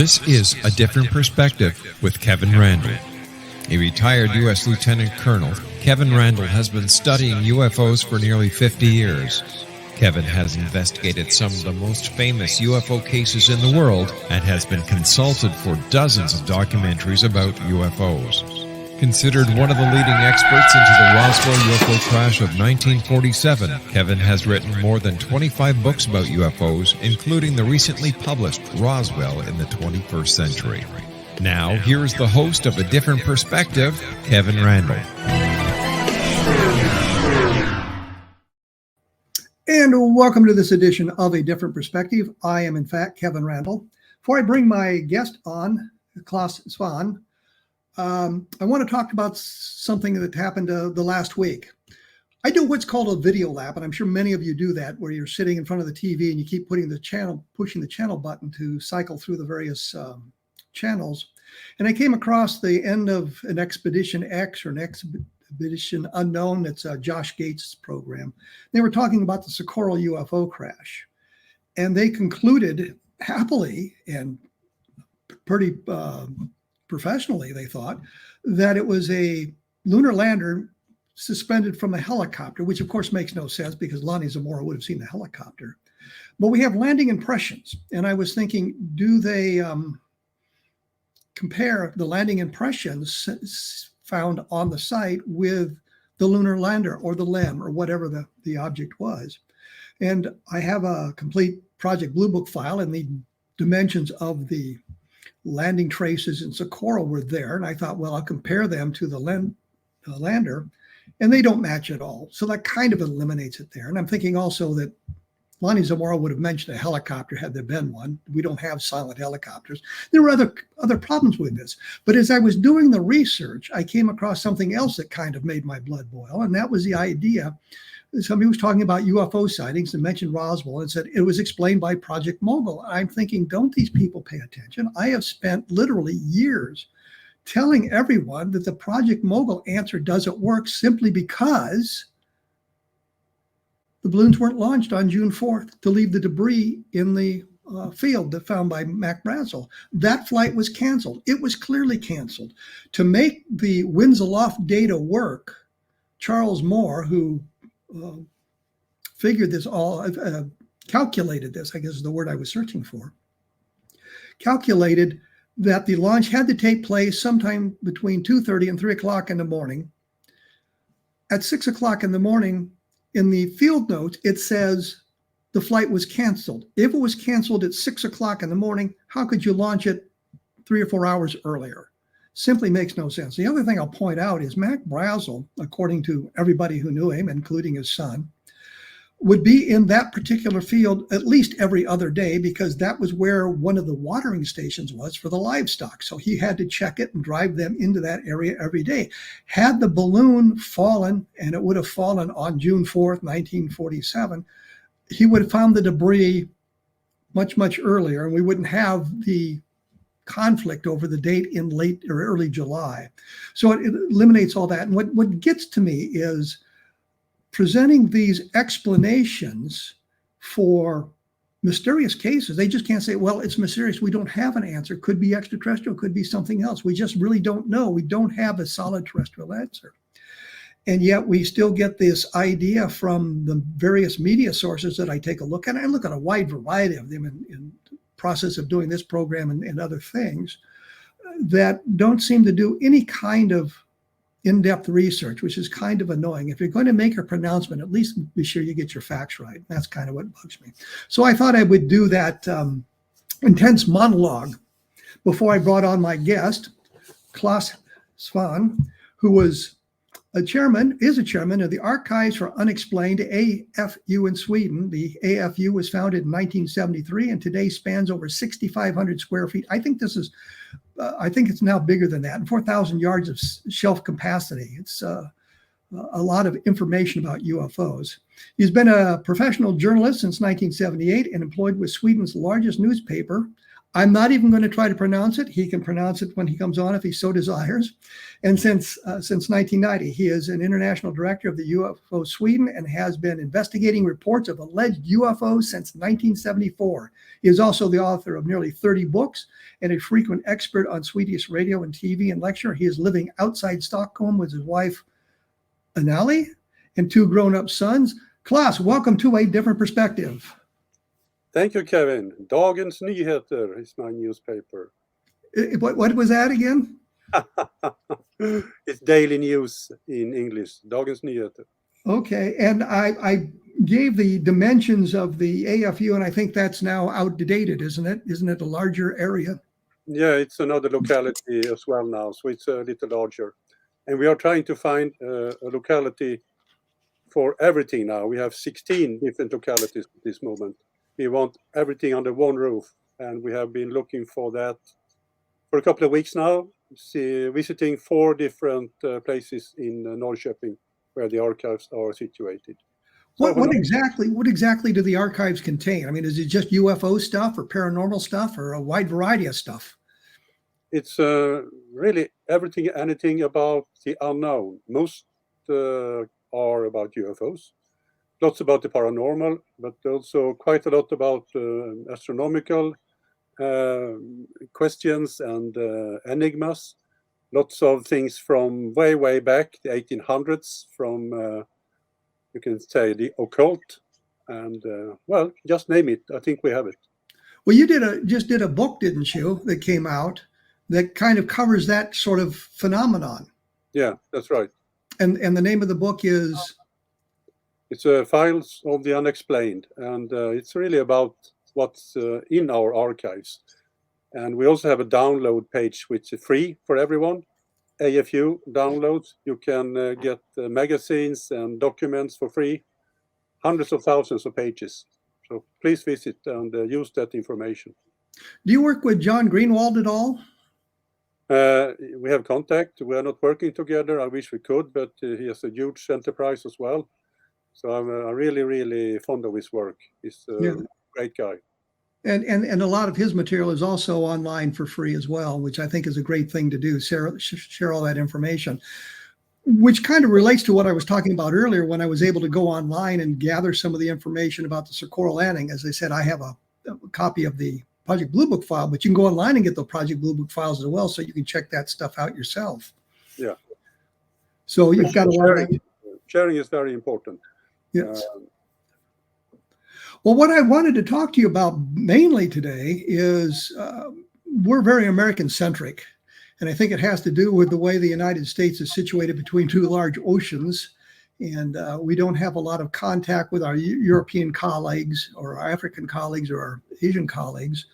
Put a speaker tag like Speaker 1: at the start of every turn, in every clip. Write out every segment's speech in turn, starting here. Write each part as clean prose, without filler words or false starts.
Speaker 1: This is A Different Perspective with Kevin Randle. A retired U.S. Lieutenant Colonel, Kevin Randle has been studying UFOs for nearly 50 years. Kevin has investigated some of the most famous UFO cases in the world and has been consulted for dozens of documentaries about UFOs. Considered one of the leading experts into the Roswell UFO crash of 1947, Kevin has written more than 25 books about UFOs, including the recently published Roswell in the 21st Century. Now, here is the host of A Different Perspective, Kevin Randle.
Speaker 2: And welcome to this edition of A Different Perspective. I am, in fact, Kevin Randle. Before I bring my guest on, Clas Svahn, I want to talk about something that happened the last week. I do what's called a video lap, and I'm sure many of you do that, where you're sitting in front of the TV and you keep pushing the channel button to cycle through the various channels. And I came across the end of an Expedition X or an Expedition Unknown. It's Josh Gates' program. They were talking about the Socorro UFO crash, and they concluded happily and pretty professionally, they thought, that it was a lunar lander suspended from a helicopter, which of course makes no sense because Lonnie Zamora would have seen the helicopter. But we have landing impressions, and I was thinking, do they compare the landing impressions found on the site with the lunar lander or the LEM or whatever the object was? And I have a complete Project Blue Book file, and the dimensions of the landing traces in Socorro were there. And I thought, well, I'll compare them to the lander, and they don't match at all. So that kind of eliminates it there. And I'm thinking also that Lonnie Zamora would have mentioned a helicopter had there been one. We don't have silent helicopters. There were other problems with this. But as I was doing the research, I came across something else that kind of made my blood boil. And that was the idea. Somebody was talking about UFO sightings and mentioned Roswell and said it was explained by Project Mogul. I'm thinking, don't these people pay attention? I have spent literally years telling everyone that the Project Mogul answer doesn't work simply because the balloons weren't launched on June 4th to leave the debris in the field that found by Mac Brazel. That flight was canceled. It was clearly canceled. To make the winds aloft data work, Charles Moore, who figured this all, calculated this, I guess is the word I was searching for, calculated that the launch had to take place sometime between 2:30 and 3 o'clock in the morning. At 6 o'clock in the morning, in the field notes, it says the flight was canceled. If it was canceled at 6 o'clock in the morning, how could you launch it 3 or 4 hours earlier? Simply makes no sense. The other thing I'll point out is Mac Brazel, according to everybody who knew him, including his son, would be in that particular field at least every other day because that was where one of the watering stations was for the livestock. So he had to check it and drive them into that area every day. Had the balloon fallen, and it would have fallen on June 4th, 1947, he would have found the debris much, much earlier, and we wouldn't have the conflict over the date in late or early July. So it eliminates all that. And what gets to me is presenting these explanations for mysterious cases. They just can't say, well, it's mysterious. We don't have an answer. Could be extraterrestrial, could be something else. We just really don't know. We don't have a solid terrestrial answer. And yet we still get this idea from the various media sources that I take a look at. I look at a wide variety of them in process of doing this program and other things that don't seem to do any kind of in-depth research, which is kind of annoying. If you're going to make a pronouncement, at least be sure you get your facts right. That's kind of what bugs me. So I thought I would do that intense monologue before I brought on my guest, Clas Svahn, who is a chairman of the Archives for Unexplained, AFU in Sweden. The AFU was founded in 1973 and today spans over 6,500 square feet. I think it's now bigger than that, and 4,000 yards of shelf capacity. It's a lot of information about UFOs. He's been a professional journalist since 1978 and employed with Sweden's largest newspaper, I'm not even going to try to pronounce it. He can pronounce it when he comes on if he so desires. And since 1990, he is an international director of the UFO-Sweden and has been investigating reports of alleged UFOs since 1974. He is also the author of nearly 30 books and a frequent expert on Swedish radio and TV and lecture. He is living outside Stockholm with his wife, Anneli, and 2 grown-up sons. Clas, welcome to A Different Perspective.
Speaker 3: Thank you, Kevin. Dagens Nyheter is my newspaper.
Speaker 2: What was that again?
Speaker 3: It's daily news in English. Dagens Nyheter.
Speaker 2: Okay, and I gave the dimensions of the AFU, and I think that's now outdated, isn't it? Isn't it a larger area?
Speaker 3: Yeah, it's another locality as well now, so it's a little larger. And we are trying to find a locality for everything now. We have 16 different localities at this moment. We want everything under one roof, and we have been looking for that for a couple of weeks now, visiting 4 different places in Norrköping where the archives are situated.
Speaker 2: What exactly do the archives contain? I mean, is it just UFO stuff or paranormal stuff or a wide variety of stuff?
Speaker 3: It's really anything about the unknown. Most are about UFOs. Lots about the paranormal, but also quite a lot about astronomical questions and enigmas. Lots of things from way back, the 1800s, from, you can say, the occult. And, well, just name it. I think we have it.
Speaker 2: Well, you just did a book, didn't you, that came out that kind of covers that sort of phenomenon.
Speaker 3: Yeah, that's right.
Speaker 2: And the name of the book is...
Speaker 3: It's Files of the Unexplained, and it's really about what's in our archives. And we also have a download page which is free for everyone. AFU downloads. You can get magazines and documents for free, hundreds of thousands of pages. So please visit and use that information.
Speaker 2: Do you work with John Greenwald at all?
Speaker 3: We have contact. We are not working together. I wish we could, but he has a huge enterprise as well. So I'm really, really fond of his work. He's a great guy.
Speaker 2: And a lot of his material is also online for free as well, which I think is a great thing to do, share all that information, which kind of relates to what I was talking about earlier when I was able to go online and gather some of the information about the Socorro landing. As I said, I have a copy of the Project Blue Book file, but you can go online and get the Project Blue Book files as well, so you can check that stuff out yourself.
Speaker 3: Yeah.
Speaker 2: So you've got a lot of...
Speaker 3: Sharing is very important.
Speaker 2: Yes. Well, what I wanted to talk to you about mainly today is we're very American-centric, and I think it has to do with the way the United States is situated between 2 large oceans, and we don't have a lot of contact with our European colleagues or our African colleagues or our Asian colleagues.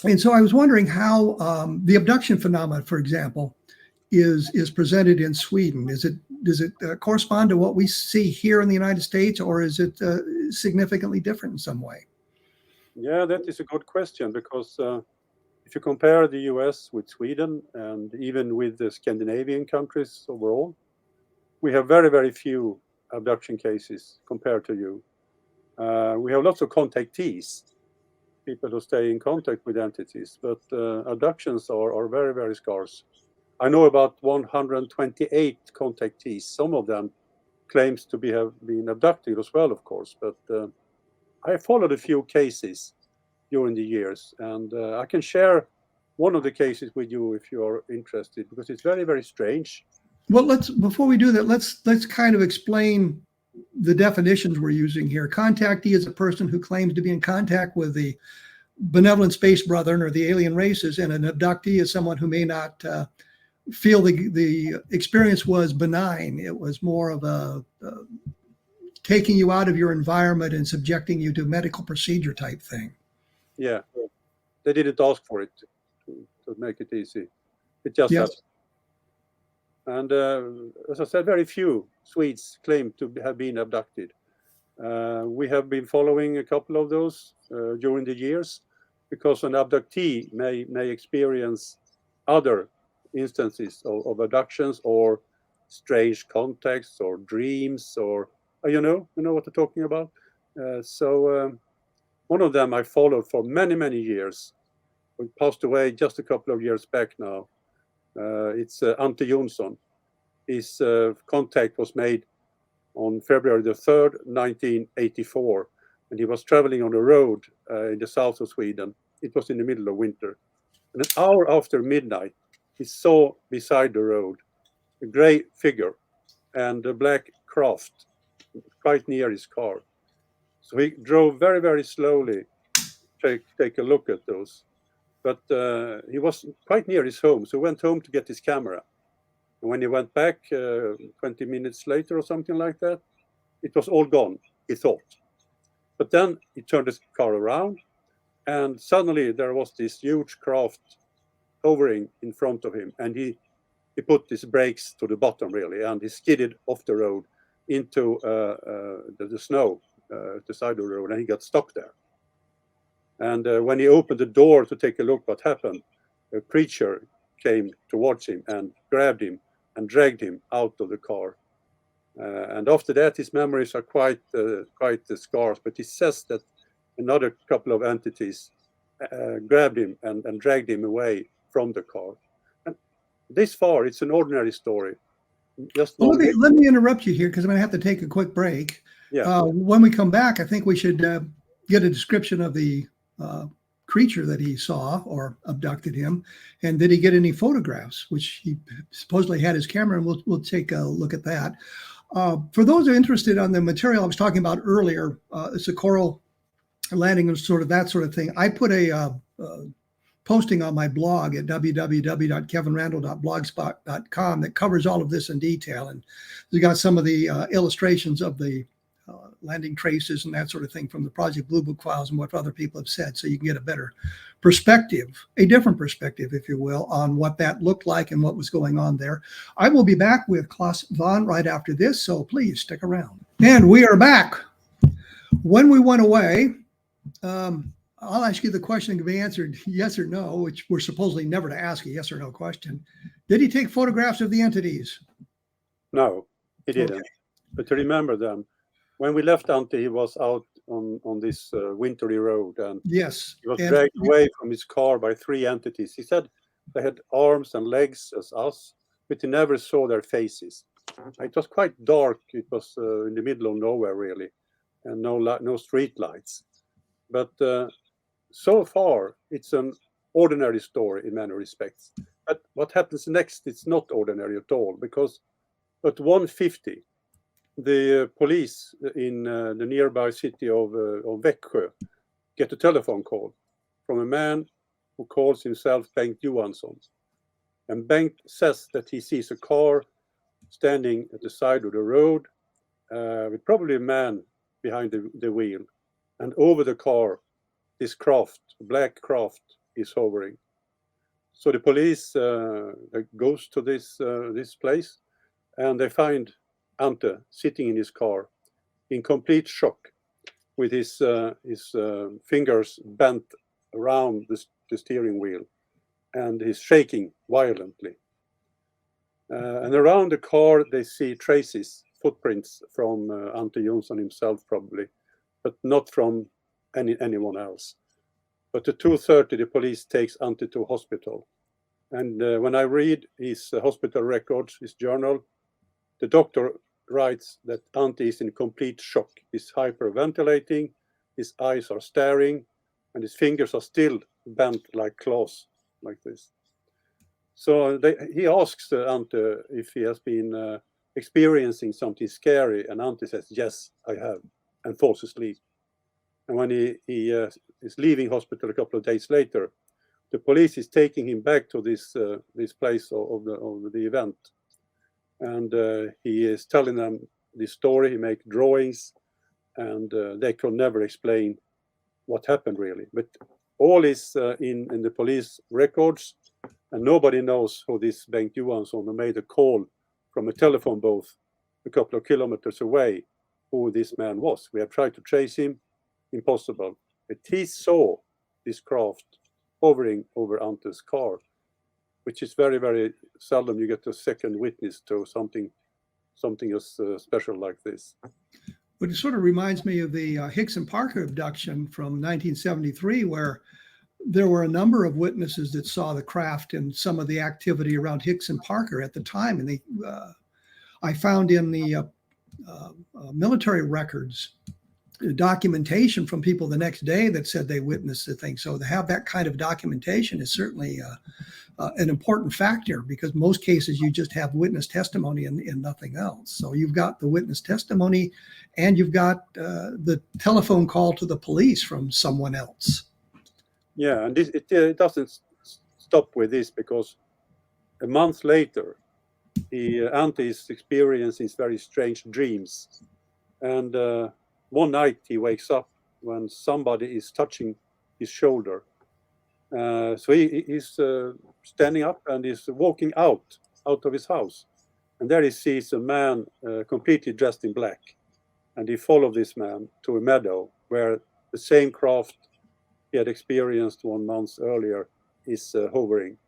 Speaker 2: And so I was wondering how the abduction phenomenon, for example, is presented in Sweden. Does it correspond to what we see here in the United States, or is it significantly different in some way?
Speaker 3: Yeah, that is a good question, because if you compare the US with Sweden and even with the Scandinavian countries overall, we have very, very few abduction cases compared to you. We have lots of contactees, people who stay in contact with entities, but abductions are very, very scarce. I know about 128 contactees. Some of them claims to have been abducted as well, of course, but I followed a few cases during the years, and I can share one of the cases with you if you are interested, because it's very, very strange.
Speaker 2: Well, before we do that, let's kind of explain the definitions we're using here. Contactee is a person who claims to be in contact with the benevolent space brethren or the alien races, and an abductee is someone who may not feel the experience was benign. It was more of a taking you out of your environment and subjecting you to medical procedure type thing.
Speaker 3: Yeah, they didn't ask for it to make it easy. It just happened. And as I said, very few Swedes claim to have been abducted. We have been following a couple of those during the years, because an abductee may experience other instances of abductions or strange contacts or dreams, or you know what I'm talking about. So One of them I followed for many, many years. He passed away just a couple of years back now. It's Ante Jonsson. His contact was made on February the 3rd, 1984. And he was traveling on a road in the south of Sweden. It was in the middle of winter. And an hour after midnight, he saw beside the road a gray figure and a black craft quite near his car. So he drove very, very slowly to take a look at those. But he was quite near his home, so he went home to get his camera. And when he went back 20 minutes later or something like that, it was all gone, he thought. But then he turned his car around, and suddenly there was this huge craft hovering in front of him, and he put his brakes to the bottom, really, and he skidded off the road into the snow at the side of the road, and he got stuck there. And when he opened the door to take a look what happened, a creature came towards him and grabbed him and dragged him out of the car. And after that, his memories are quite scarce, but he says that another couple of entities grabbed him and dragged him away from the car. And this far, it's an ordinary story. Just
Speaker 2: Well, let me interrupt you here because I'm going to have to take a quick break.
Speaker 3: Yeah.
Speaker 2: When we come back, I think we should get a description of the creature that he saw or abducted him, and did he get any photographs, which he supposedly had his camera, and we'll take a look at that. For those who are interested on the material I was talking about earlier, it's a coral landing and sort of that sort of thing. I put a posting on my blog at www.kevinrandle.blogspot.com that covers all of this in detail, and we got some of the illustrations of the landing traces and that sort of thing from the Project Blue Book files and what other people have said, so you can get a better perspective, a different perspective, if you will, on what that looked like and what was going on there. I will be back with Clas Svahn right after this, so please stick around. And we are back. When we went away, I'll ask you the question to be answered yes or no, which we're supposedly never to ask a yes or no question. Did he take photographs of the entities?
Speaker 3: No, he didn't.
Speaker 2: Okay.
Speaker 3: But to remember them, when we left Ante, he was out on this wintry road, and
Speaker 2: Yes.
Speaker 3: he was dragged away from his car by three entities. He said they had arms and legs as us, but he never saw their faces. It was quite dark. It was in the middle of nowhere, really, and no street lights. But so far, it's an ordinary story in many respects. But what happens next, it's not ordinary at all, because at 1:50, the police in the nearby city of Växjö get a telephone call from a man who calls himself Bengt Johansson. And Bengt says that he sees a car standing at the side of the road with probably a man behind the wheel. And over the car, this craft, black craft, is hovering. So the police goes to this place, and they find Ante sitting in his car in complete shock, with his fingers bent around the steering wheel, and he's shaking violently. And around the car, they see traces, footprints from Ante Jonsson himself, probably, but not from anyone else. But at 2:30, the police takes Ante to hospital. And when I read his hospital records, his journal, the doctor writes that Ante is in complete shock. He's hyperventilating, his eyes are staring, and his fingers are still bent like claws, like this. So he asks Ante if he has been experiencing something scary, and Ante says, "Yes, I have," and falls asleep. And when he is leaving hospital a couple of days later, the police is taking him back to this place of the event. And he is telling them this story. He makes drawings, and they could never explain what happened, really. But all is in the police records, and nobody knows who this Bengt Johansson, who made a call from a telephone booth a couple of kilometers away, who this man was. We have tried to trace him, impossible. But he saw this craft hovering over Ante's car, which is very, very seldom you get a second witness to something as special like this.
Speaker 2: But it sort of reminds me of the Hicks and Parker abduction from 1973, where there were a number of witnesses that saw the craft and some of the activity around Hicks and Parker at the time. And I found in the military records documentation from people the next day that said they witnessed the thing. So to have that kind of documentation is certainly an important factor, because most cases you just have witness testimony and nothing else. So you've got the witness testimony and you've got the telephone call to the police from someone else.
Speaker 3: Yeah, and it doesn't stop with this, because a month later, Ante is experiencing very strange dreams. And one night he wakes up when somebody is touching his shoulder. So he's standing up and is walking out of his house. And there he sees a man completely dressed in black. And he followed this man to a meadow where the same craft he had experienced 1 month earlier is hovering.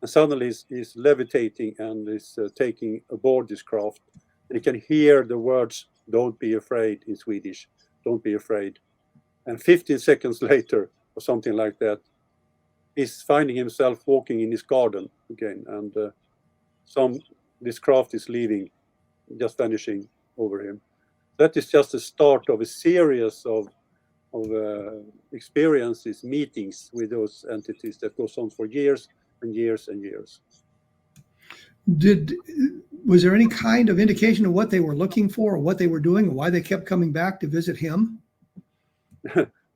Speaker 3: And suddenly he's levitating and is taking aboard this craft. And he can hear the words, "Don't be afraid," in Swedish. "Don't be afraid." And 15 seconds later, or something like that, he's finding himself walking in his garden again. And this craft is leaving, just vanishing over him. That is just the start of a series of experiences, meetings with those entities that goes on for years and years and years.
Speaker 2: Was there any kind of indication of what they were looking for or what they were doing, or why they kept coming back to visit him?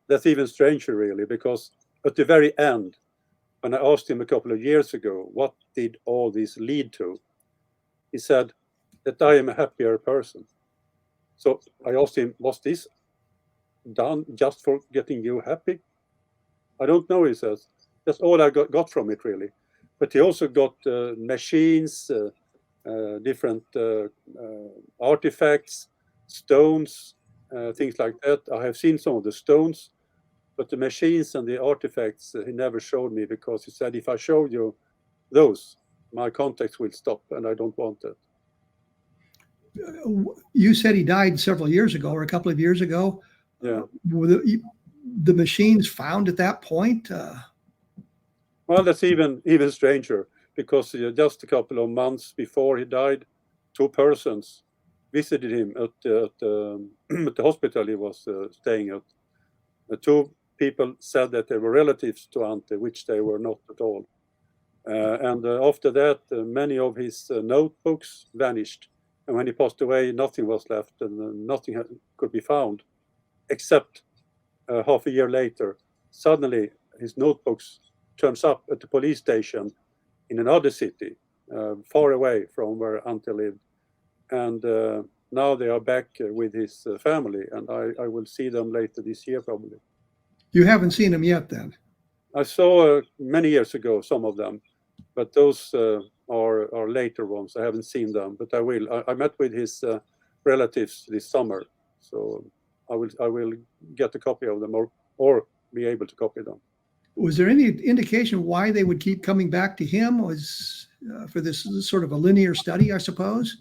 Speaker 3: That's even stranger, really, because at the very end, when I asked him a couple of years ago, what did all this lead to? He said that I am a happier person. So I asked him, was this done just for getting you happy? I don't know, he says. That's all I got from it, really. But he also got machines, different artifacts, stones, things like that. I have seen some of the stones, but the machines and the artifacts he never showed me, because he said, if I show you those, my contacts will stop, and I don't want that.
Speaker 2: You said he died several years ago, or a couple of years ago.
Speaker 3: Yeah.
Speaker 2: Were the machines found at that point?
Speaker 3: Well, that's even stranger, because just a couple of months before he died, 2 persons visited him at the hospital he was staying at. The 2 people said that they were relatives to Ante, which they were not at all. And after that, many of his notebooks vanished. And when he passed away, nothing was left, and nothing could be found, except half a year later, suddenly his notebooks turns up at the police station in another city, far away from where Ante lived. And now they are back with his family, and I will see them later this year, probably.
Speaker 2: You haven't seen him yet, then?
Speaker 3: I saw many years ago some of them, but those are later ones. I haven't seen them, but I will. I met with his relatives this summer, so I will get a copy of them, or be able to copy them.
Speaker 2: Was there any indication why they would keep coming back to him? Was for this sort of a linear study, I suppose?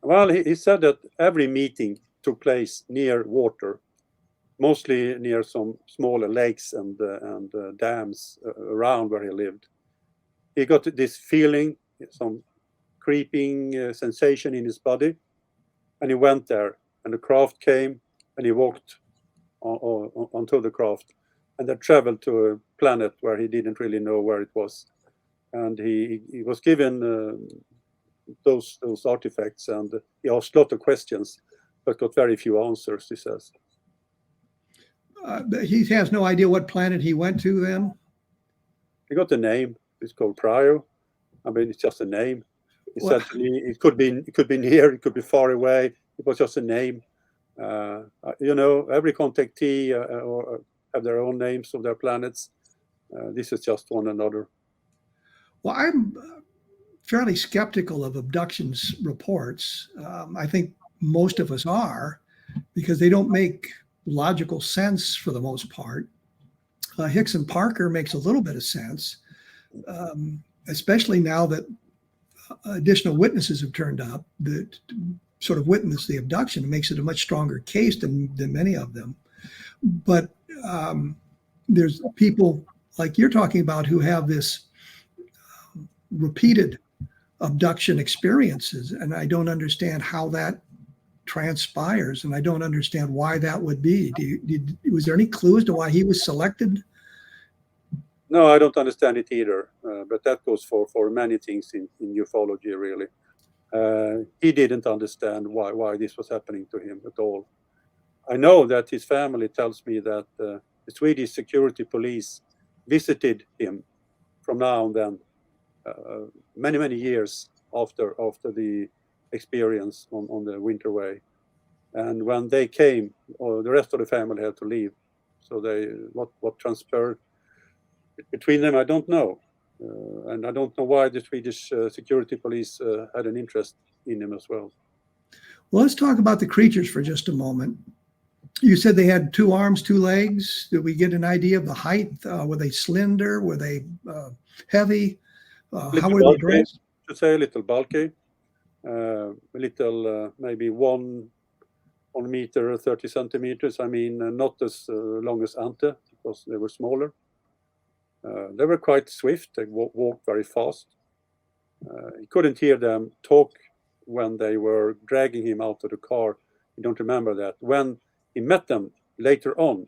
Speaker 3: Well, he said that every meeting took place near water, mostly near some smaller lakes and dams around where he lived. He got this feeling, some creeping sensation in his body, and he went there. And the craft came, and he walked onto the craft, and they traveled to a planet where he didn't really know where it was. And he was given those artifacts, and he asked a lot of questions, but got very few answers, he says.
Speaker 2: He has no idea what planet he went to then?
Speaker 3: He got a name. It's called Prio. I mean, it's just a name. He said to me, it could be near, it could be far away. It was just a name. Every contactee or have their own names of their planets. This is just one another.
Speaker 2: Well, I'm fairly skeptical of abductions reports. I think most of us are, because they don't make logical sense for the most part. Hicks and Parker makes a little bit of sense, especially now that additional witnesses have turned up that sort of witnessed the abduction. It makes it a much stronger case than many of them. But there's people like you're talking about who have this repeated abduction experiences, and I don't understand how that transpires, and I don't understand why that would be. Was there any clue as to why he was selected?
Speaker 3: No, I don't understand it either. But that goes for many things in ufology, really. He didn't understand why this was happening to him at all. I know that his family tells me that the Swedish security police visited him from now and then, many years after the experience on the Winterway. And when they came, the rest of the family had to leave. So what transpired between them, I don't know. And I don't know why the Swedish security police had an interest in him as well.
Speaker 2: Well, let's talk about the creatures for just a moment. You said they had 2 arms, 2 legs. Did we get an idea of the height? Were they slender? Were they heavy? How were they dressed?
Speaker 3: I should say a little bulky. A little, maybe 1 meter, 30 centimeters. I mean, not as long as Ante, because they were smaller. They were quite swift. They walked very fast. You couldn't hear them talk when they were dragging him out of the car. You don't remember that. When he met them later on,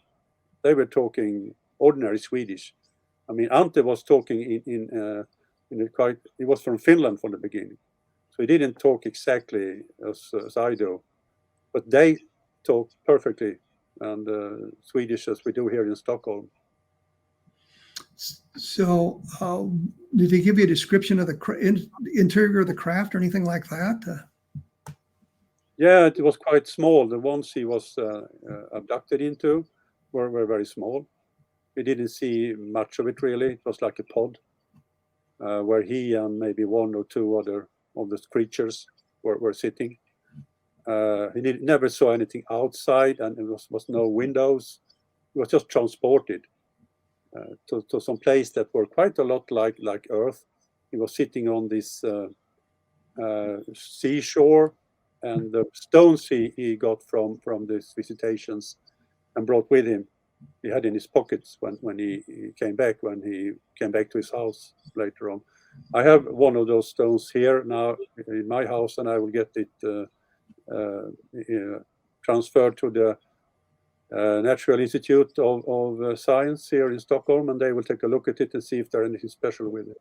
Speaker 3: they were talking ordinary Swedish. I mean, Ante was talking in a quite. He was from Finland from the beginning, so he didn't talk exactly as I do, but they talk perfectly and Swedish as we do here in Stockholm.
Speaker 2: So, did he give you a description of the interior of the craft or anything like that?
Speaker 3: Yeah, it was quite small. The ones he was abducted into were very small. We didn't see much of it really. It was like a pod where he and maybe 1 or 2 other of the creatures were sitting. He never saw anything outside, and there was no windows. He was just transported to some place that were quite a lot like Earth. He was sitting on this seashore, and the stones he got from these visitations and brought with him, he had in his pockets when he came back to his house later on. I have one of those stones here now in my house, and I will get it transferred to the Natural Institute of Science here in Stockholm, and they will take a look at it and see if there's anything special with it.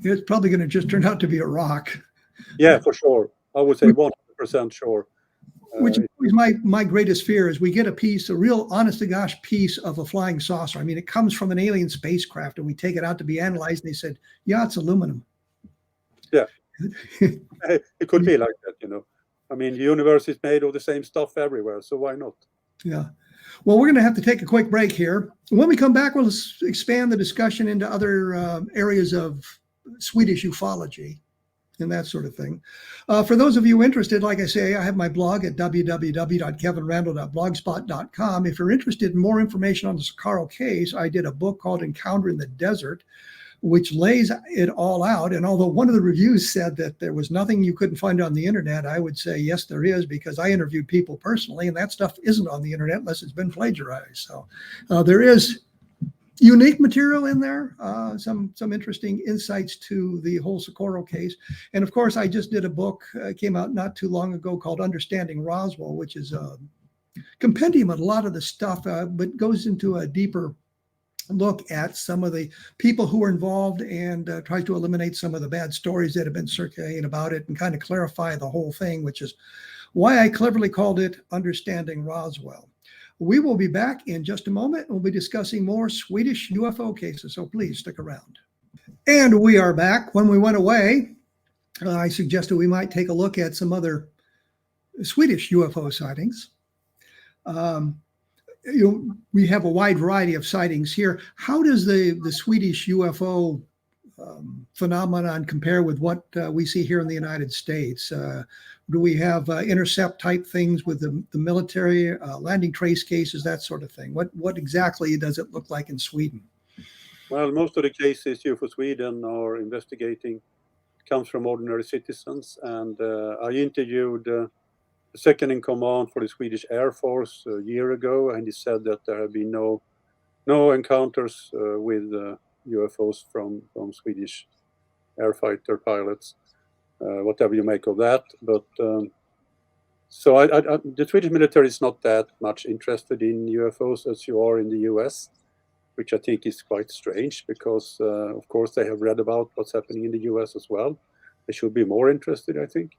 Speaker 2: It's probably going to just turn out to be a rock.
Speaker 3: Yeah, for sure. I would say 100% sure.
Speaker 2: Which is my greatest fear is we get a real honest to gosh piece of a flying saucer. I mean, it comes from an alien spacecraft and we take it out to be analyzed and they said, yeah, it's aluminum.
Speaker 3: Yeah, it could be like that, I mean, the universe is made of the same stuff everywhere, so why not?
Speaker 2: Yeah. Well, we're going to have to take a quick break here. When we come back, we'll expand the discussion into other areas of Swedish ufology and that sort of thing. For those of you interested, like I say, I have my blog at www.kevinrandle.blogspot.com. If you're interested in more information on the Sakharov case, I did a book called Encounter in the Desert, which lays it all out. And although one of the reviews said that there was nothing you couldn't find on the internet, I would say, yes, there is, because I interviewed people personally, and that stuff isn't on the internet unless it's been plagiarized. So there is unique material in there, some interesting insights to the whole Sakharov case. And of course, I just did a book, came out not too long ago, called Understanding Roswell, which is a compendium of a lot of the stuff, but goes into a deeper look at some of the people who were involved and tries to eliminate some of the bad stories that have been circulating about it and kind of clarify the whole thing, which is why I cleverly called it Understanding Roswell. We will be back in just a moment. We'll be discussing more Swedish UFO cases, so please stick around. And we are back. When we went away, I suggested we might take a look at some other Swedish UFO sightings. We have a wide variety of sightings here. How does the Swedish UFO phenomenon compare with what we see here in the United States? Do we have intercept type things with the military, landing trace cases, that sort of thing? What exactly does it look like in Sweden?
Speaker 3: Well, most of the cases UFO-Sweden are investigating comes from ordinary citizens. And I interviewed the second in command for the Swedish Air Force a year ago, and he said that there have been no encounters with UFOs from Swedish airfighter pilots, whatever you make of that. But so the Swedish military is not that much interested in UFOs as you are in the US, which I think is quite strange because, of course, they have read about what's happening in the US as well. They should be more interested, I think.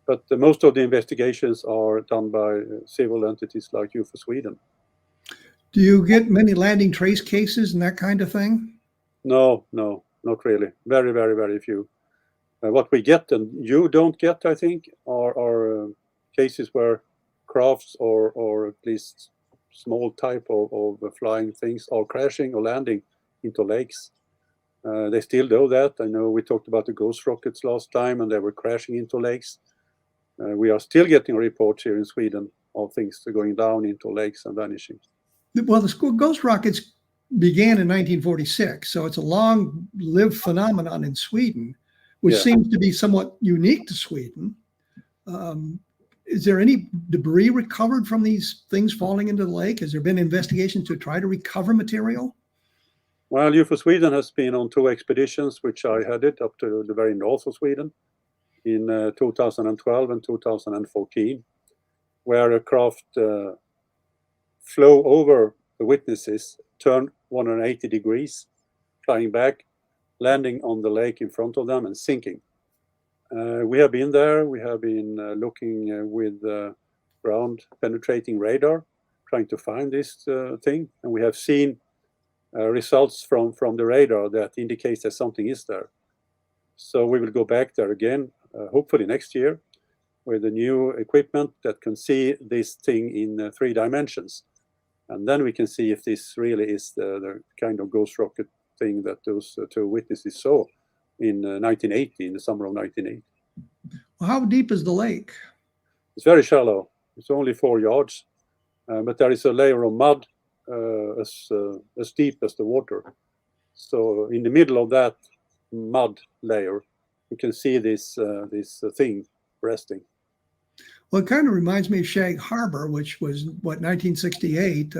Speaker 3: But most of the investigations are done by civil entities like UFO-Sweden.
Speaker 2: Do you get many landing trace cases and that kind of thing?
Speaker 3: No, not really. Very, very, very few. What we get and you don't get, I think, are cases where crafts or at least small type of flying things are crashing or landing into lakes. They still do that. I know we talked about the ghost rockets last time, and they were crashing into lakes. We are still getting reports here in Sweden of things going down into lakes and vanishing.
Speaker 2: Well, the ghost rockets began in 1946, so it's a long-lived phenomenon in Sweden, which seems to be somewhat unique to Sweden. Is there any debris recovered from these things falling into the lake? Has there been investigations to try to recover material?
Speaker 3: Well, UFO-Sweden has been on 2 expeditions, which I headed up to the very north of Sweden in 2012 and 2014, where a craft flew over the witnesses, turned 180 degrees, flying back, landing on the lake in front of them and sinking. We have been there. We have been looking with ground penetrating radar, trying to find this thing. And we have seen results from the radar that indicates that something is there. So we will go back there again, hopefully next year, with the new equipment that can see this thing in 3 dimensions. And then we can see if this really is the kind of ghost rocket thing that those 2 witnesses saw in 1980, in the summer of 1980.
Speaker 2: Well, how deep is the lake?
Speaker 3: It's very shallow. It's only 4 yards, but there is a layer of mud as deep as the water. So in the middle of that mud layer, you can see this thing resting.
Speaker 2: Well, it kind of reminds me of Shag Harbor, which was, 1968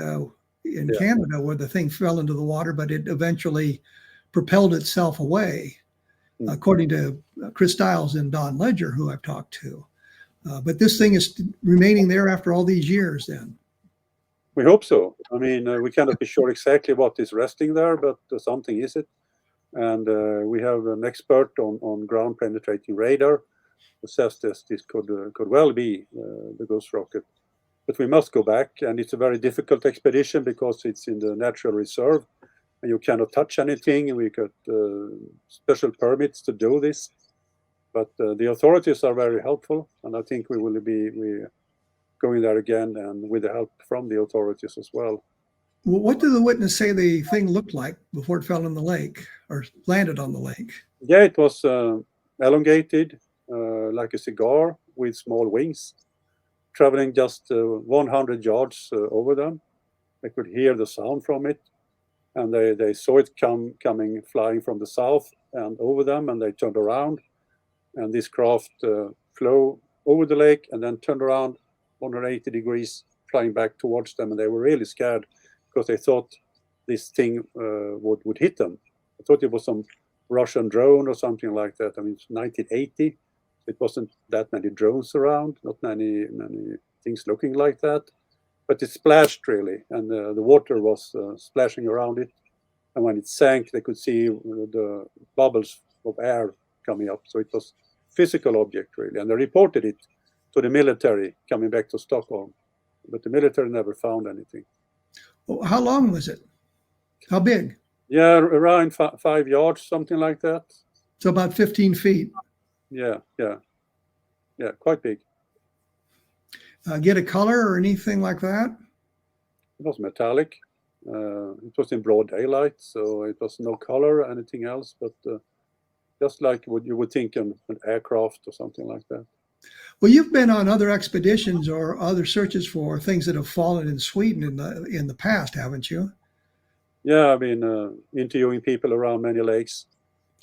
Speaker 2: in Canada, where the thing fell into the water, but it eventually propelled itself away, according to Chris Stiles and Don Ledger, who I've talked to. But this thing is remaining there after all these years then.
Speaker 3: We hope so. I mean, we cannot be sure exactly what is resting there, but something is it. And we have an expert on ground penetrating radar who says this could well be the ghost rocket. But we must go back, and it's a very difficult expedition because it's in the natural reserve and you cannot touch anything, and we got special permits to do this. But the authorities are very helpful, and I think we will be going there again, and with the help from the authorities as well.
Speaker 2: Well, what did the witness say the thing looked like before it fell in the lake or landed on the lake?
Speaker 3: Yeah, it was elongated, like a cigar with small wings, traveling just 100 yards over them. They could hear the sound from it, and they saw it coming flying from the south and over them, and they turned around, and this craft flew over the lake and then turned around 180 degrees, flying back towards them, and they were really scared because they thought this thing would hit them. I thought it was some Russian drone or something like that. I mean, it's 1980. It wasn't that many drones around, not many things looking like that. But it splashed really, and the water was splashing around it. And when it sank, they could see the bubbles of air coming up. So it was a physical object really, and they reported it to the military coming back to Stockholm. But the military never found anything.
Speaker 2: Well, how long was it? How big?
Speaker 3: Yeah, around 5 yards, something like that.
Speaker 2: So about 15 feet.
Speaker 3: Yeah, quite big.
Speaker 2: Get a color or anything like that?
Speaker 3: It was metallic. It was in broad daylight, so it was no color or anything else, but just like what you would think an aircraft or something like that.
Speaker 2: Well, you've been on other expeditions or other searches for things that have fallen in Sweden in the past, haven't you?
Speaker 3: Yeah, I've been interviewing people around many lakes.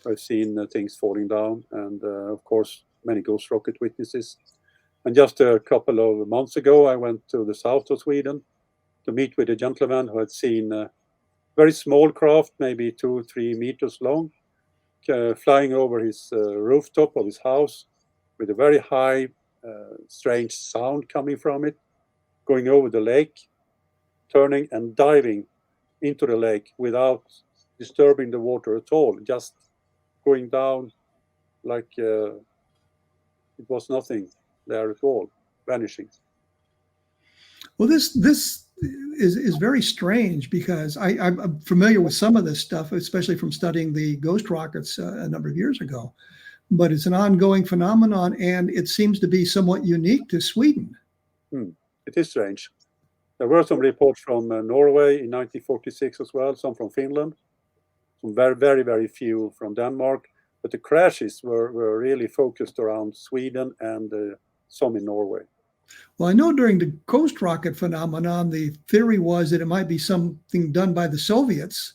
Speaker 3: I've seen things falling down, and of course, many ghost rocket witnesses. And just a couple of months ago, I went to the south of Sweden to meet with a gentleman who had seen a very small craft, maybe 2-3 meters long, flying over his rooftop of his house with a very high, strange sound coming from it, going over the lake, turning and diving into the lake without disturbing the water at all, just going down like it was nothing there at all, vanishing.
Speaker 2: Well, this is very strange because I'm familiar with some of this stuff, especially from studying the ghost rockets a number of years ago. But it's an ongoing phenomenon, and it seems to be somewhat unique to Sweden.
Speaker 3: It is strange. There were some reports from Norway in 1946 as well, some from Finland, some very, very, very few from Denmark. But the crashes were really focused around Sweden and some in Norway.
Speaker 2: Well, I know during the ghost rocket phenomenon, the theory was that it might be something done by the Soviets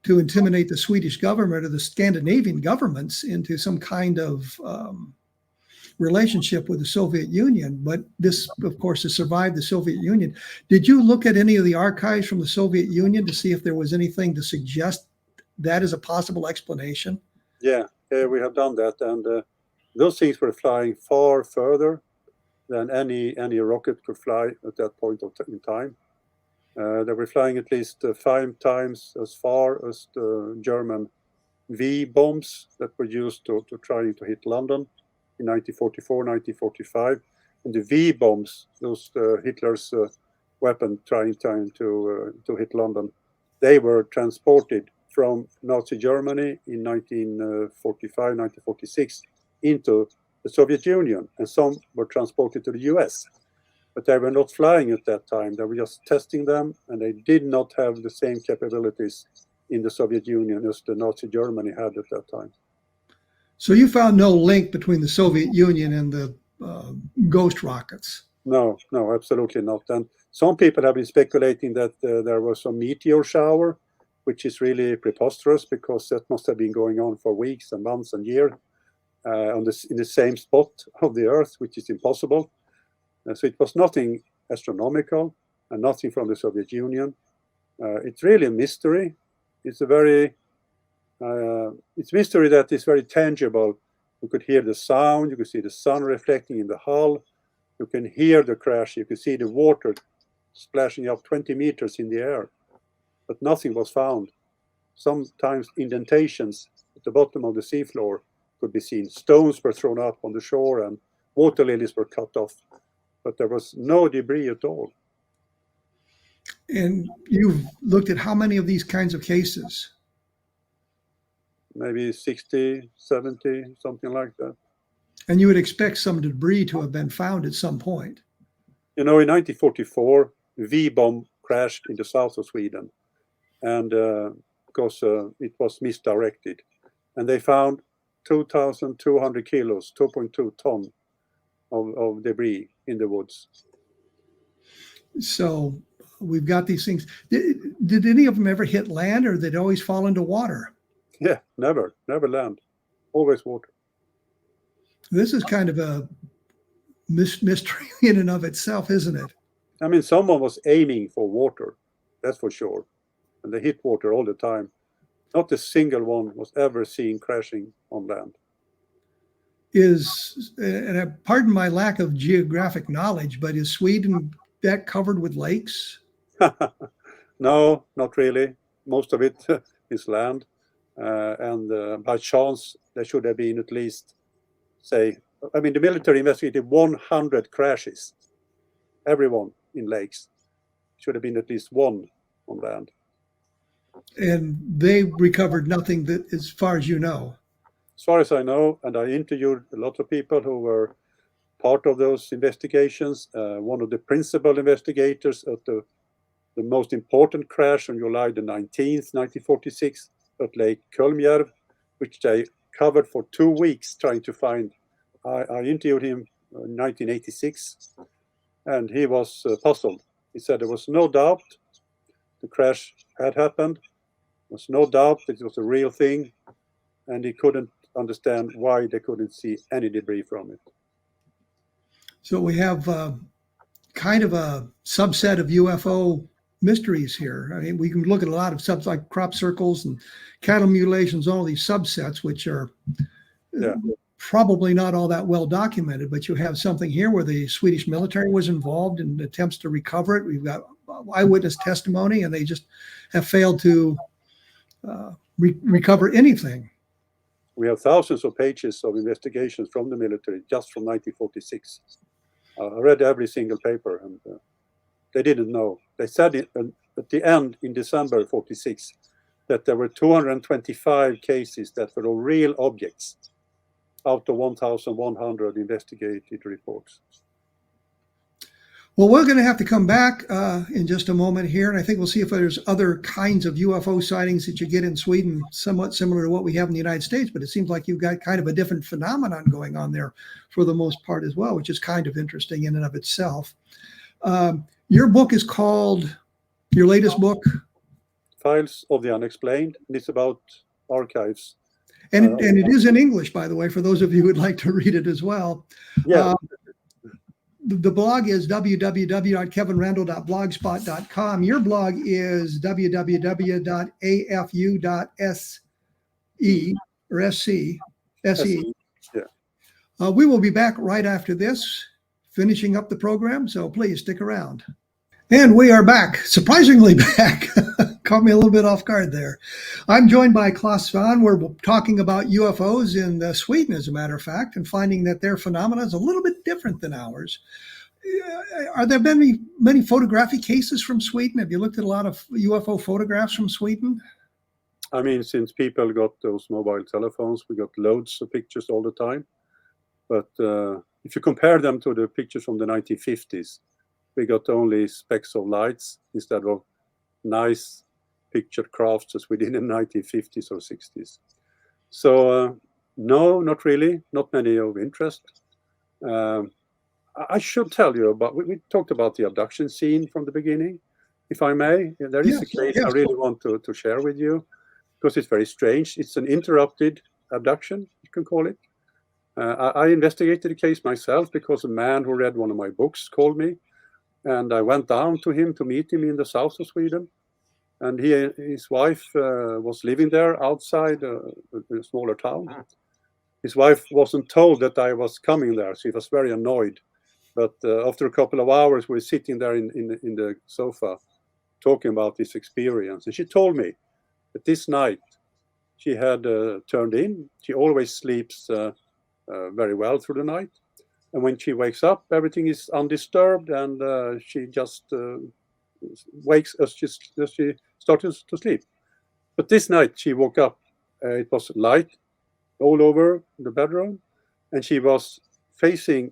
Speaker 2: to intimidate the Swedish government or the Scandinavian governments into some kind of relationship with the Soviet Union. But this, of course, has survived the Soviet Union. Did you look at any of the archives from the Soviet Union to see if there was anything to suggest that is a possible explanation?
Speaker 3: Yeah, we have done that. And those things were flying far further than any rocket could fly at that point in time. They were flying at least 5 times as far as the German V bombs that were used to try to hit London in 1944, 1945. And the V bombs, those Hitler's weapon trying to hit London, they were transported from Nazi Germany in 1945, 1946 into the Soviet Union, and some were transported to the US. But they were not flying at that time. They were just testing them, and they did not have the same capabilities in the Soviet Union as the Nazi Germany had at that time.
Speaker 2: So you found no link between the Soviet Union and the ghost rockets?
Speaker 3: No, absolutely not. And some people have been speculating that there was a meteor shower, which is really preposterous because that must have been going on for weeks and months and years in the same spot of the Earth, which is impossible. So it was nothing astronomical and nothing from the Soviet Union. It's really a mystery. It's it's mystery that is very tangible. You could hear the sound, you could see the sun reflecting in the hull, you can hear the crash, you could see the water splashing up 20 meters in the air, but nothing was found. Sometimes indentations at the bottom of the seafloor could be seen. Stones were thrown up on the shore and water lilies were cut off, but there was no debris at all.
Speaker 2: And you've looked at how many of these kinds of cases?
Speaker 3: Maybe 60, 70, something like that.
Speaker 2: And you would expect some debris to have been found at some point.
Speaker 3: You know, in 1944, V-bomb crashed in the south of Sweden, and because it was misdirected. And they found 2,200 kilos, 2.2 ton of debris in the woods.
Speaker 2: So we've got these things. Did any of them ever hit land, or did they always fall into water?
Speaker 3: Yeah, never land, always water.
Speaker 2: This is kind of a mystery in and of itself, isn't it?
Speaker 3: I mean, someone was aiming for water, that's for sure. And they hit water all the time. Not a single one was ever seen crashing on land.
Speaker 2: And pardon my lack of geographic knowledge, but is Sweden that covered with lakes?
Speaker 3: No, not really. Most of it is land. And by chance, there should have been at least, the military investigated 100 crashes. Everyone in lakes. Should have been at least one on land.
Speaker 2: And they recovered nothing that, as far as you know.
Speaker 3: As far as I know, and I interviewed a lot of people who were part of those investigations. One of the principal investigators at the most important crash on July the 19th, 1946, at Lake Kölmjärv, which they covered for 2 weeks trying to find. I interviewed him in 1986, and he was puzzled. He said there was no doubt the crash had happened. There was no doubt that it was a real thing. and he couldn't understand why they couldn't see any debris from it.
Speaker 2: So we have kind of a subset of UFO mysteries here. I mean, we can look at a lot of subs like crop circles and cattle mutilations, all these subsets, which are probably not all that well documented, but you have something here where the Swedish military was involved in attempts to recover it. We've got eyewitness testimony, and they just have failed to recover anything.
Speaker 3: We have thousands of pages of investigations from the military just from 1946. I read every single paper, and they didn't know. They said it at the end in December 46 that there were 225 cases that were real objects out of 1,100 investigated reports.
Speaker 2: Well, we're going to have to come back in just a moment here, and I think we'll see if there's other kinds of UFO sightings that you get in Sweden, somewhat similar to what we have in the United States, but it seems like you've got kind of a different phenomenon going on there for the most part as well, which is kind of interesting in and of itself. Your book is called, your latest book?
Speaker 3: Files of the Unexplained, and it's about archives.
Speaker 2: And it is in English, by the way, for those of you who would like to read it as well.
Speaker 3: Yeah.
Speaker 2: The blog is www.kevinrandle.blogspot.com. Your blog is www.afu.se or SE.
Speaker 3: Yeah.
Speaker 2: We will be back right after this, finishing up the program, so please stick around. And we are back, surprisingly back. Caught me a little bit off guard there. I'm joined by Clas Svahn. We're talking about UFOs in Sweden, as a matter of fact, and finding that their phenomena is a little bit different than ours. Are there been many photographic cases from Sweden? Have you looked at a lot of UFO photographs from Sweden?
Speaker 3: I mean, since people got those mobile telephones, we got loads of pictures all the time. But if you compare them to the pictures from the 1950s, we got only specks of lights instead of nice picture crafts as we did in the 1950s or 60s. So no, not really, not many of interest. I should tell you about, we talked about the abduction scene from the beginning, if I may. There is a case I really want to share with you, because it's very strange. It's an interrupted abduction, you can call it. I investigated the case myself because a man who read one of my books called me, and I went down to him to meet him in the south of Sweden. And his wife was living there outside a smaller town. His wife wasn't told that I was coming there, so he was very annoyed. But after a couple of hours, we were sitting there in the sofa talking about this experience. And she told me that this night she had turned in. She always sleeps very well through the night. And when she wakes up, everything is undisturbed, and she just wakes as she started to sleep. But this night she woke up. It was light all over the bedroom, and she was facing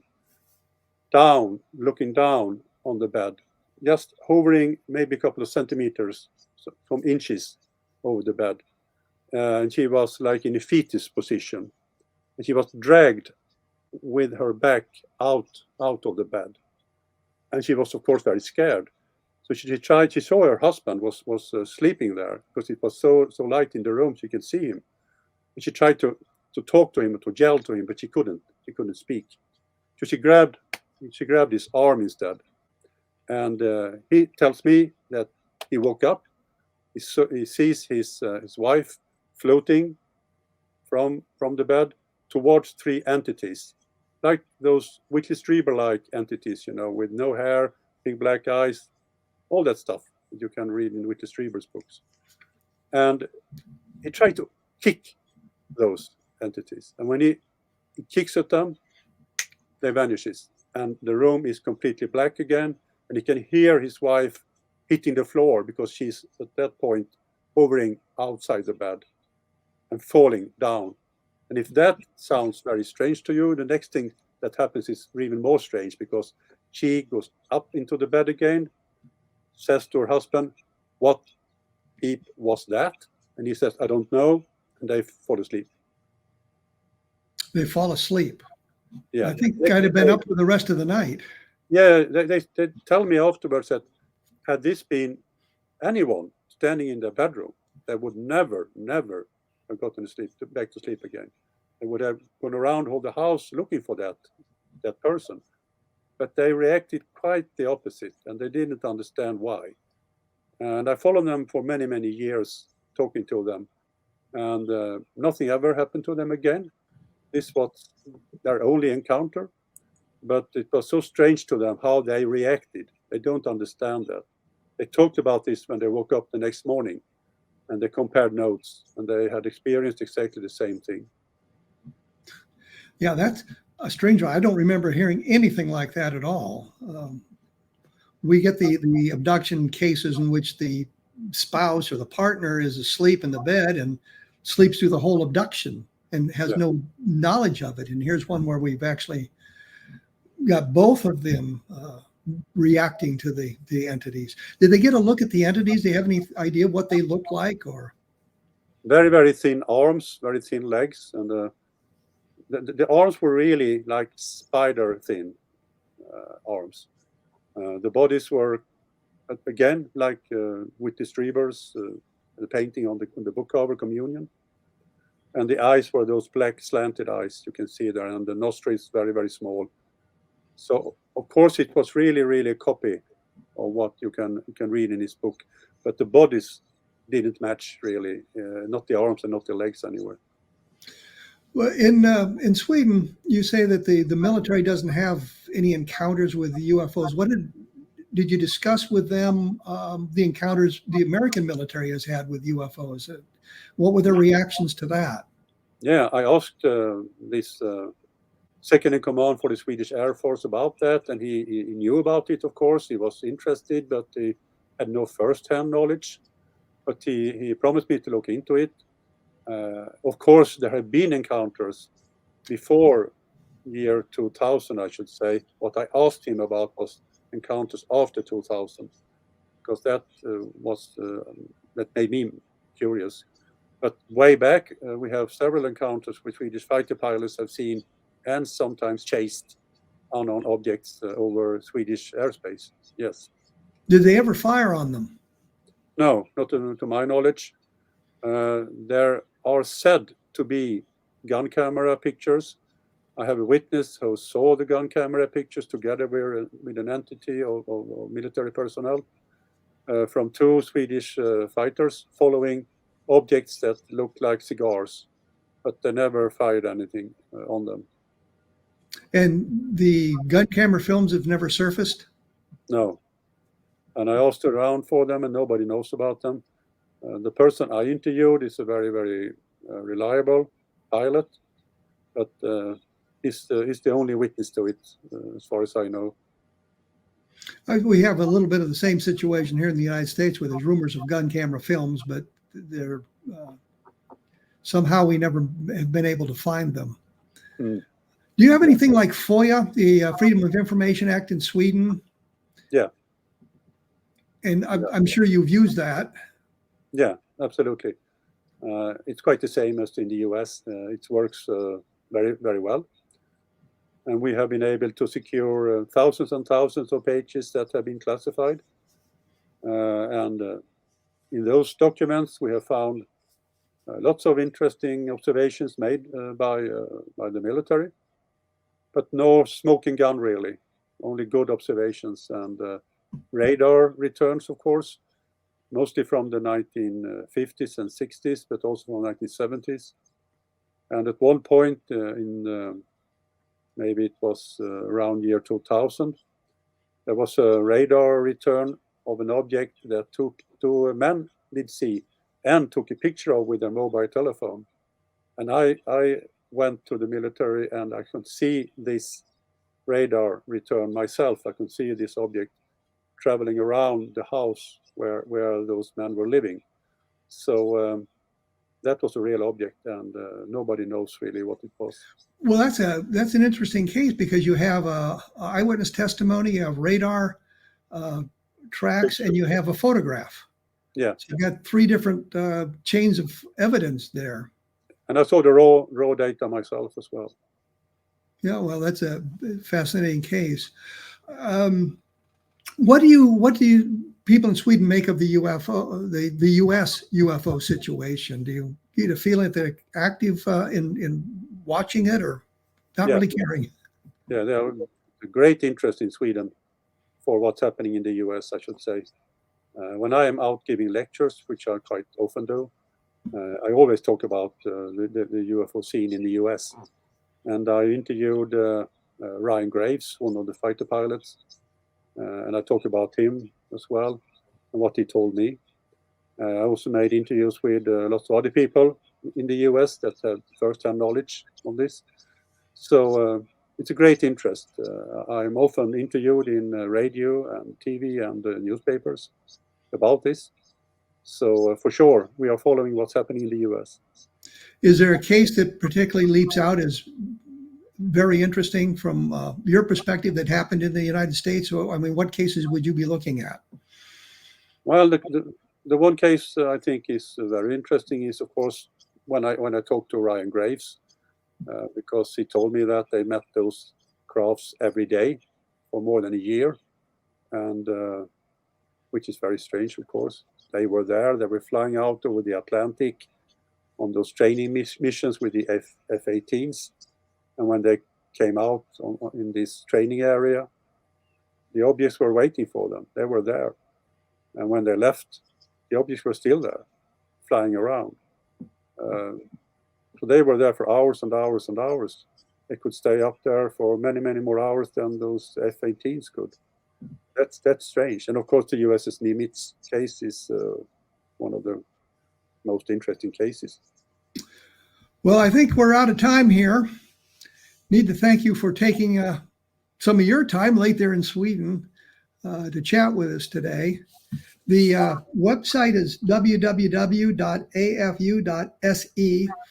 Speaker 3: down, looking down on the bed, just hovering maybe a couple of centimeters from inches over the bed. And she was like in a fetus position, and she was dragged with her back out of the bed. And she was, of course, very scared. So she saw her husband was sleeping there because it was so light in the room she could see him. And she tried to talk to him, to yell to him, but she couldn't speak. So she grabbed his arm instead. And he tells me that he woke up. He sees his wife floating from the bed towards three entities, like those Whitley Strieber-like entities, with no hair, big black eyes, all that stuff that you can read in Whitley Strieber's books. And he tried to kick those entities. And when he kicks at them, they vanishes. And the room is completely black again. And he can hear his wife hitting the floor because she's at that point hovering outside the bed and falling down. And if that sounds very strange to you, the next thing that happens is even more strange, because she goes up into the bed again, says to her husband, "What peep was that?" And he says, "I don't know." And they fall asleep.
Speaker 2: They fall asleep.
Speaker 3: Yeah,
Speaker 2: I think I'd have been up for the rest of the night.
Speaker 3: Yeah, they tell me afterwards that had this been anyone standing in the bedroom, they would never and gotten back to sleep again. They would have gone around all the house looking for that person. But they reacted quite the opposite, and they didn't understand why. And I followed them for many, many years, talking to them. And nothing ever happened to them again. This was their only encounter. But it was so strange to them how they reacted. They don't understand that. They talked about this when they woke up the next morning, and they compared notes, and they had experienced exactly the same thing.
Speaker 2: Yeah, that's a strange one. I don't remember hearing anything like that at all. We get the abduction cases in which the spouse or the partner is asleep in the bed and sleeps through the whole abduction and has no knowledge of it. And here's one where we've actually got both of them reacting to the entities. Did they get a look at the entities? Do you have any idea what they looked like? Or
Speaker 3: very, very thin arms, very thin legs, and the arms were really like spider thin arms. The bodies were again like with the Strieber's the painting on the book cover, Communion, and the eyes were those black slanted eyes you can see there, and the nostrils very, very small. So of course it was really, really a copy of what you can read in his book, but the bodies didn't match really, not the arms and not the legs anyway.
Speaker 2: Well, in Sweden, you say that the military doesn't have any encounters with the UFOs. What did you discuss with them the encounters the American military has had with UFOs? What were their reactions to that?
Speaker 3: Yeah, I asked this second in command for the Swedish Air Force about that, and he knew about it, of course. He was interested, but he had no first-hand knowledge. But he promised me to look into it. Of course, there have been encounters before year 2000, I should say. What I asked him about was encounters after 2000, because that that made me curious. But way back, we have several encounters which Swedish fighter pilots have seen and sometimes chased unknown objects over Swedish airspace. Yes.
Speaker 2: Did they ever fire on them?
Speaker 3: No, not to my knowledge. There are said to be gun camera pictures. I have a witness who saw the gun camera pictures together with an entity of military personnel from two Swedish fighters following objects that looked like cigars, but they never fired anything on them.
Speaker 2: And the gun camera films have never surfaced?
Speaker 3: No. And I asked around for them, and nobody knows about them. The person I interviewed is a very, very reliable pilot, but he's the only witness to it, as far as I know.
Speaker 2: We have a little bit of the same situation here in the United States where there's rumors of gun camera films, but they're somehow we never have been able to find them.
Speaker 3: Mm.
Speaker 2: Do you have anything like FOIA, the Freedom of Information Act in Sweden?
Speaker 3: Yeah.
Speaker 2: And I'm sure you've used that.
Speaker 3: Yeah, absolutely. It's quite the same as in the US. It works very, very well. And we have been able to secure thousands and thousands of pages that have been classified. And in those documents, we have found lots of interesting observations made by the military, but no smoking gun really, only good observations and radar returns, of course, mostly from the 1950s and 60s, but also from the 1970s. And at one point in maybe it was around year 2000, there was a radar return of an object that two men did see and took a picture of with their mobile telephone. And I went to the military and I could see this radar return myself. I could see this object traveling around the house where those men were living. So that was a real object, and nobody knows really what it was.
Speaker 2: Well, that's an interesting case because you have a eyewitness testimony, you have radar tracks, and you have a photograph.
Speaker 3: Yeah.
Speaker 2: So you've got three different chains of evidence there.
Speaker 3: And I saw the raw data myself as well.
Speaker 2: Yeah, well, that's a fascinating case. What do you people in Sweden make of the UFO, the U.S. UFO situation? Do you get a feeling that they're active in watching it, or not really caring?
Speaker 3: Yeah, there are a great interest in Sweden for what's happening in the US, I should say. When I am out giving lectures, which I quite often do, I always talk about the UFO scene in the US. And I interviewed Ryan Graves, one of the fighter pilots, and I talked about him as well and what he told me. I also made interviews with lots of other people in the US that have first-hand knowledge on this. So it's a great interest. I'm often interviewed in radio and TV and newspapers about this. So for sure, we are following what's happening in the US.
Speaker 2: Is there a case that particularly leaps out as very interesting from your perspective that happened in the United States? Or, I mean, what cases would you be looking at?
Speaker 3: Well, the one case I think is very interesting is, of course, when I talked to Ryan Graves, because he told me that they met those crafts every day for more than a year, and which is very strange, of course. They were there, they were flying out over the Atlantic on those training missions with the F-18s, and when they came out in this training area, the objects were waiting for them. They were there. And when they left, the objects were still there, flying around. So they were there for hours and hours and hours. They could stay up there for many, many more hours than those F-18s could. That's strange. And of course, the USS Nimitz case is one of the most interesting cases.
Speaker 2: Well, I think we're out of time here. Need to thank you for taking some of your time late there in Sweden to chat with us today. The website is www.afu.se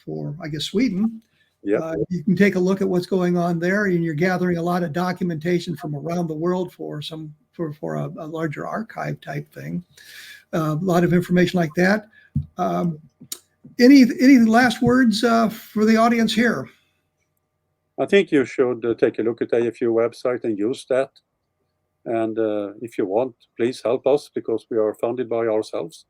Speaker 2: for, I guess, Sweden.
Speaker 3: Yep.
Speaker 2: You can take a look at what's going on there, and you're gathering a lot of documentation from around the world for a larger archive type thing. A lot of information like that. Any last words for the audience here?
Speaker 3: I think you should take a look at AFU website and use that. And if you want, please help us, because we are funded by ourselves.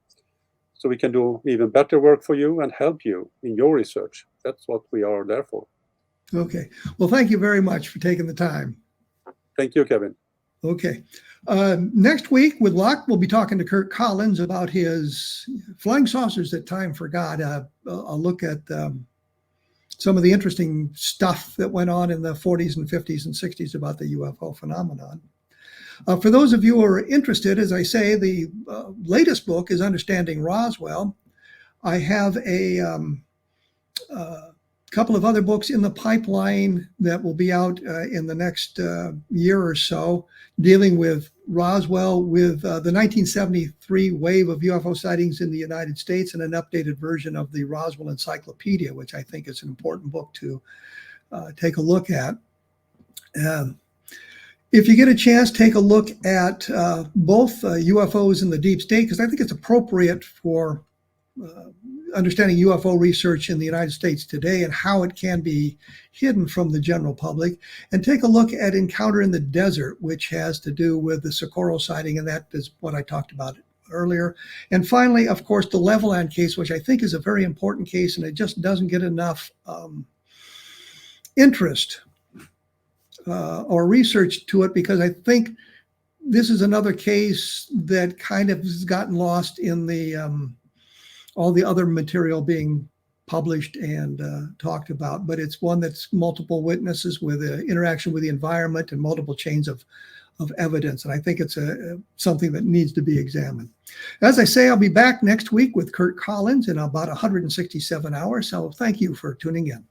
Speaker 3: So we can do even better work for you and help you in your research. That's what we are there for.
Speaker 2: Okay. Well, thank you very much for taking the time.
Speaker 3: Thank you, Kevin.
Speaker 2: Okay. Next week with luck, we'll be talking to Kurt Collins about his Flying Saucers That Time Forgot. I'll look at some of the interesting stuff that went on in the 40s and 50s and 60s about the UFO phenomenon. For those of you who are interested, as I say, the latest book is Understanding Roswell. I have a couple of other books in the pipeline that will be out in the next year or so, dealing with Roswell, with the 1973 wave of UFO sightings in the United States, and an updated version of the Roswell Encyclopedia, which I think is an important book to take a look at. If you get a chance, take a look at both UFOs and the deep state, because I think it's appropriate for understanding UFO research in the United States today and how it can be hidden from the general public. And take a look at Encounter in the Desert, which has to do with the Socorro sighting, and that is what I talked about earlier. And finally, of course, the Leveland case, which I think is a very important case, and it just doesn't get enough interest or research to it, because I think this is another case that kind of has gotten lost in the all the other material being published and talked about. But it's one that's multiple witnesses with interaction with the environment and multiple chains of evidence. And I think it's something that needs to be examined. As I say, I'll be back next week with Kurt Collins in about 167 hours. So thank you for tuning in.